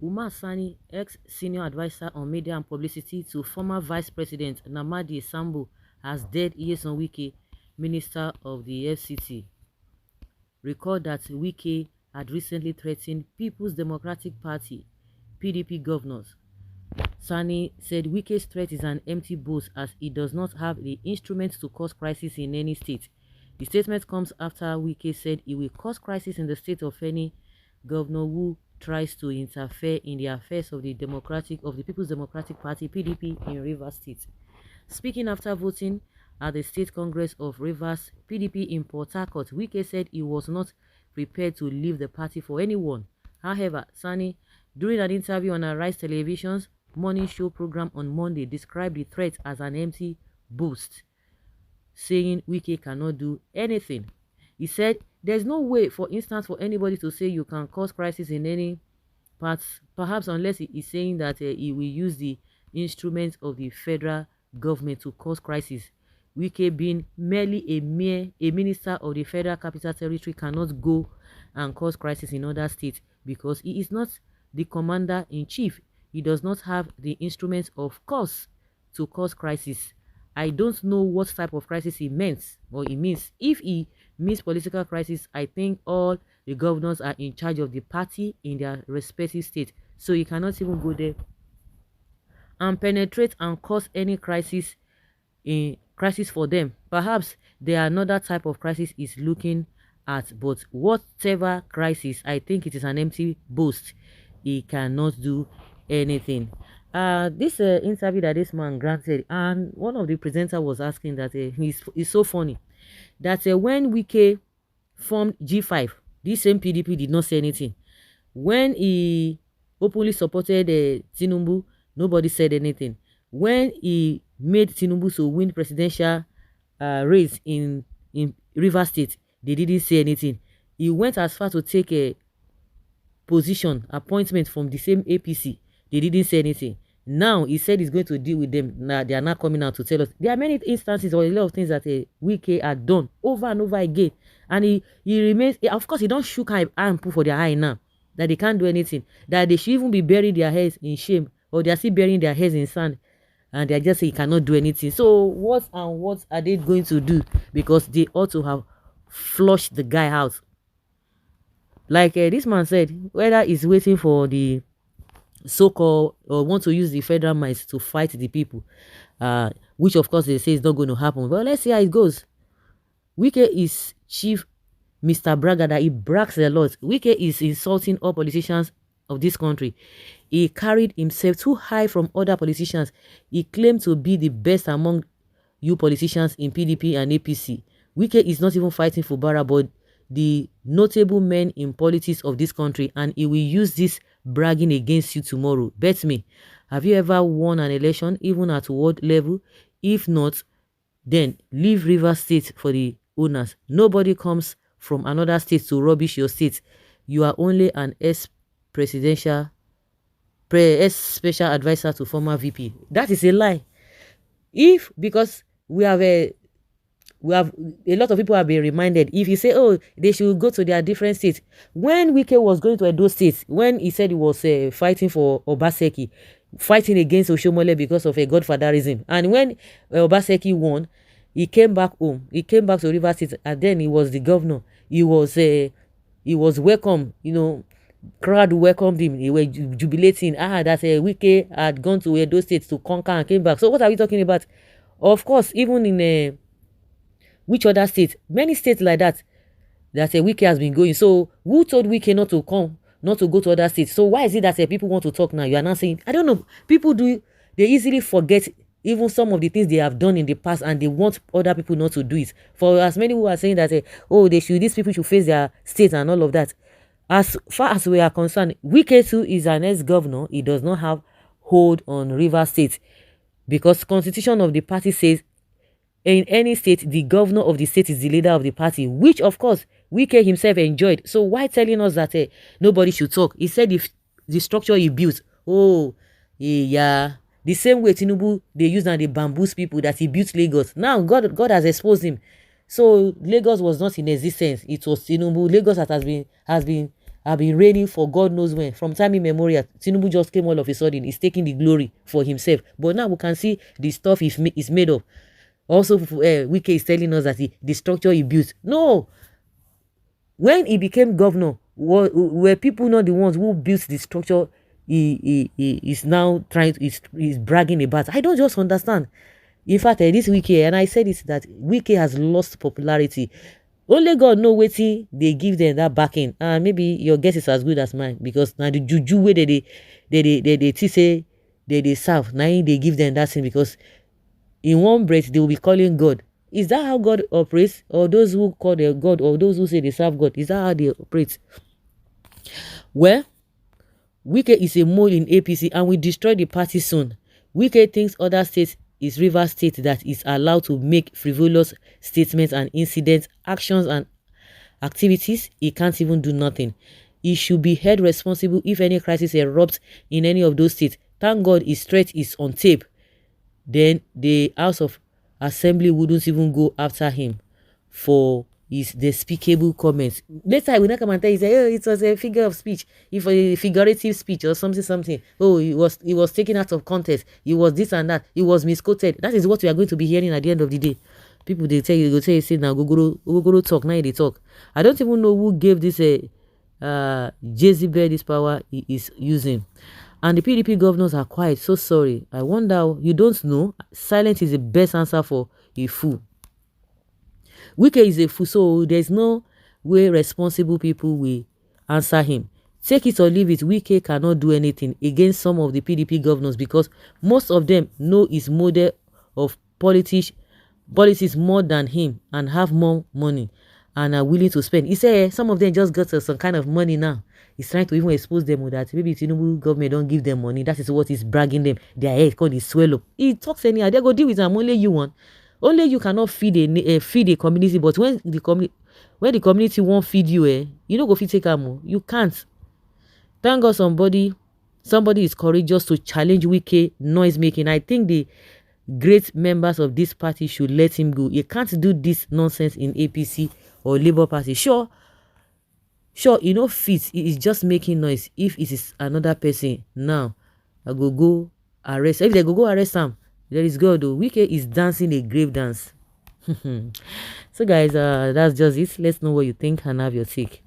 Umar Sani, ex-senior advisor on media and publicity to former Vice President Namadi Sambo, has dead years on Wike, Minister of the FCT. Recall that Wike had recently threatened People's Democratic Party (PDP) governors. Sani said Wike's threat is an empty boast as he does not have the instruments to cause crisis in any state. The statement comes after Wike said he will cause crisis in the state of any governor who tries to interfere in the affairs of the People's Democratic Party (PDP) in Rivers State. Speaking after voting at the State Congress of Rivers PDP in Port Harcourt, Wike said he was not prepared to leave the party for anyone. However, Sani, during an interview on Arise Television's morning show program on Monday, described the threat as an empty boast, saying Wike cannot do anything. He said, "There's no way, for instance, for anybody to say you can cause crisis in any parts, perhaps unless he is saying that he will use the instruments of the federal government to cause crisis. Wike, being merely a minister of the Federal Capital Territory, cannot go and cause crisis in other states because he is not the commander-in-chief. He does not have the instruments of course to cause crisis. I don't know what type of crisis he meant or he means. If he means political crisis, I think all the governors are in charge of the party in their respective states, so he cannot even go there and penetrate and cause any crisis for them. Perhaps there are another type of crisis he's looking at, but whatever crisis, I think it is an empty boast. He cannot do anything." This interview that this man granted, and one of the presenter was asking that he's so funny that when Wike formed G5, this same PDP did not say anything. When he openly supported Tinubu, nobody said anything. When he made Tinubu to win presidential race in Rivers State, they didn't say anything. He went as far to take a position appointment from the same APC. They didn't say anything. Now he said he's going to deal with them. Now they are not coming out to tell us. There are many instances or a lot of things that Wike had done over and over again, and he remains. Of course, he don't shook hand and put for their eye now that they can't do anything. That they should even be burying their heads in shame, or they are still burying their heads in sand, and they are just saying he cannot do anything. So what are they going to do? Because they ought to have flushed the guy out. Like this man said, whether he's waiting for the so-called or want to use the federal might to fight the people, which of course they say is not going to happen. But let's see how it goes. Wike is chief Mr. Bragger, that he brags a lot. Wike is insulting all politicians of this country. He carried himself too high from other politicians. He claimed to be the best among you politicians in PDP and APC. Wike is not even fighting for Bara, but the notable men in politics of this country, and he will use this bragging against you tomorrow. Bet me. Have you ever won an election, even at world level? If not, then leave Rivers State for the owners. Nobody comes from another state to rubbish your state. You are only an ex-special advisor to former VP. That is a lie. Because we have a lot of people have been reminded, if you say, oh, they should go to their different states. When Wike was going to Edo State, when he said he was fighting for Obaseki, fighting against Oshomole because of a godfatherism, and when Obaseki won, he came back home. He came back to Rivers State, and then he was the governor. He was welcome, crowd welcomed him. They were jubilating. That Wike had gone to Edo State to conquer and came back. So what are we talking about? Of course, even in which other state? Many states like that Wike has been going. So who told Wike not to come, not to go to other states? So why is it that people want to talk now? You are not saying, I don't know. People they easily forget even some of the things they have done in the past, and they want other people not to do it. For as many who are saying that, these people should face their state and all of that. As far as we are concerned, Wike too is an ex-governor. He does not have hold on Rivers State, because constitution of the party says in any state, the governor of the state is the leader of the party, which of course Wike himself enjoyed. So why telling us that nobody should talk? He said if the structure he built, the same way Tinubu, they use and they bamboos people, that he built Lagos. Now God has exposed him. So Lagos was not in existence. It was Tinubu. Lagos has have been reigning for God knows when. From time immemorial, Tinubu just came all of a sudden. He's taking the glory for himself. But now we can see the stuff is made of. Also, Wike is telling us that the structure he built. No, when he became governor, were people not the ones who built the structure he is now trying to, is bragging about? I don't just understand. In fact, this Wike, and I said it, that Wike has lost popularity. Only God know wetin they give them that backing, and maybe your guess is as good as mine, because now the juju way they say they serve, now they give them that thing, because in one breath they will be calling God. Is that how God operates? Or those who call their God, or those who say they serve God, is that how they operate? Well, Wike is a mole in APC and will destroy the party soon. Wike thinks other states is Rivers State that is allowed to make frivolous statements and incidents, actions and activities. He can't even do nothing. He should be held responsible if any crisis erupts in any of those states. Thank God his threat is on tape. Then the House of Assembly wouldn't even go after him for his despicable comments. Later, I will not come and tell you, say, oh, it was a figure of speech, if a figurative speech or something. Oh, it was taken out of context. It was this and that. It was misquoted. That is what we are going to be hearing at the end of the day. People, they tell you, go say, now go talk. Now they talk. I don't even know who gave this Jezebel this power he is using. And the PDP governors are quiet. So sorry. I wonder, you don't know. Silence is the best answer for a fool. Wike is a fool, so there's no way responsible people will answer him. Take it or leave it, Wike cannot do anything against some of the PDP governors, because most of them know his model of politics more than him and have more money and are willing to spend. He said some of them just got some kind of money now. He's trying to even expose them with that. Maybe Tinubu government don't give them money. That is what he's bragging them. Their head called his swell up. He talks anyhow. They go deal with them. Only you want. Only you cannot feed a community. But when the community won't feed you, you don't go feed take more. You can't. Thank God somebody is courageous to challenge Wike noise making. I think the great members of this party should let him go. You can't do this nonsense in APC or Labour Party. Sure, fit. It is just making noise. If it is another person, now I go arrest. If they go arrest him, there is God though. Wike is dancing a grave dance. So guys, that's just it. Let's know what you think and have your take.